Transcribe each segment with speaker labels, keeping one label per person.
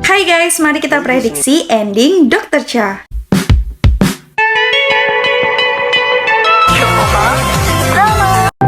Speaker 1: Hai guys, mari kita prediksi ending Dr. Cha.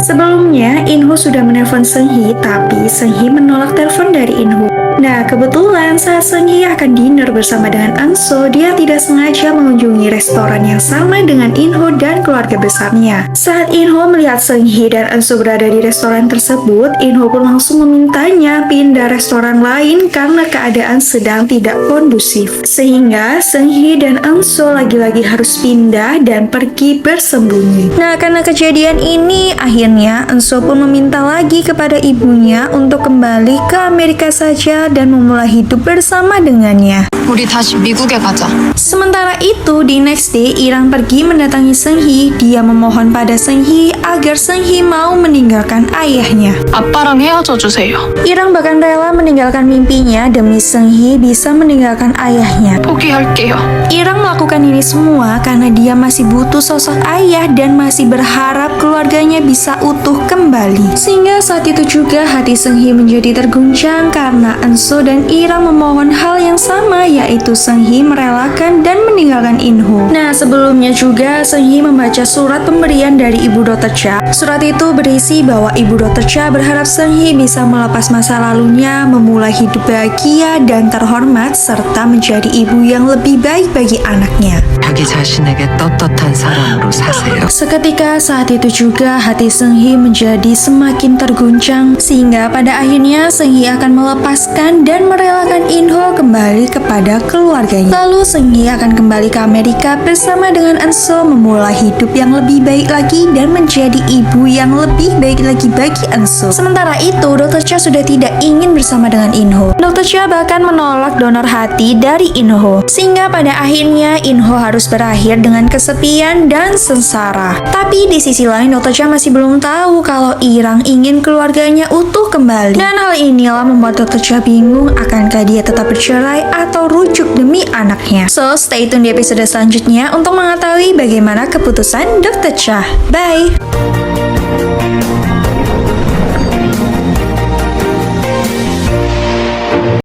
Speaker 1: Sebelumnya, In-ho sudah menelpon Seung-hee, tapi Seung-hee menolak telepon dari In-ho. Nah, kebetulan saat Seung-hee akan dinner bersama dengan Eun-so, dia tidak sengaja mengunjungi restoran yang sama dengan In-ho dan keluarga besarnya. Saat In-ho melihat Seung-hee dan Eun-so berada di restoran tersebut, In-ho pun langsung memintanya pindah restoran lain karena keadaan sedang tidak kondusif. Sehingga Seung-hee dan Eun-so lagi-lagi harus pindah dan pergi bersembunyi. Nah, karena kejadian ini, akhirnya Eun-so pun meminta lagi kepada ibunya untuk kembali ke Amerika saja dan memulai hidup bersama dengannya.
Speaker 2: 우리 다시 미국에 가자.
Speaker 1: Sementara itu, di next day, Irang pergi mendatangi Seung-hee. Dia memohon pada Seung-hee agar Seung-hee mau meninggalkan ayahnya.
Speaker 2: 아빠랑 헤어져 주세요.
Speaker 1: Irang bahkan rela meninggalkan mimpinya demi Seung-hee bisa meninggalkan ayahnya.
Speaker 2: 포기할게요.
Speaker 1: Irang melakukan ini semua karena dia masih butuh sosok ayah dan masih berharap keluarganya bisa utuh kembali. Sehingga saat itu juga hati Seung-hee menjadi terguncang karena Eun-so dan Irang memohon hal yang sama, yaitu Seung-hee merelakan dan meninggalkan In-ho. Nah, sebelumnya juga Seung-hee membaca surat pemberian dari Ibu Dr. Cha. Surat itu berisi bahwa Ibu Dr. Cha berharap Seung-hee bisa melepas masa lalunya, memulai hidup bahagia dan terhormat, serta menjadi ibu yang lebih baik bagi anaknya.
Speaker 3: 자기 자신에게 떳떳한 사람으로 사세요.
Speaker 1: Seketika saat itu juga hati Seung-hee menjadi semakin terguncang, sehingga pada akhirnya Seung-hee akan melepaskan dan merelakan In-ho kembali kepada keluarganya. Lalu Seung-hee akan kembali ke Amerika bersama dengan Eun-so, memulai hidup yang lebih baik lagi dan menjadi ibu yang lebih baik lagi bagi Eun-so. Sementara itu, Dr. Cha sudah tidak ingin bersama dengan In-ho. Dr. Cha bahkan menolak donor hati dari In-ho, sehingga pada akhirnya In-ho harus berakhir dengan kesepian dan sengsara. Tapi di sisi lain, Dr. Cha masih belum tahu kalau Irang ingin keluarganya utuh kembali. Dan hal inilah membuat Dr. Cha bingung, akankah dia tetap bercerai atau rujuk demi anaknya. So, stay tune di episode selanjutnya untuk mengetahui bagaimana keputusan Dr. Cha. Bye!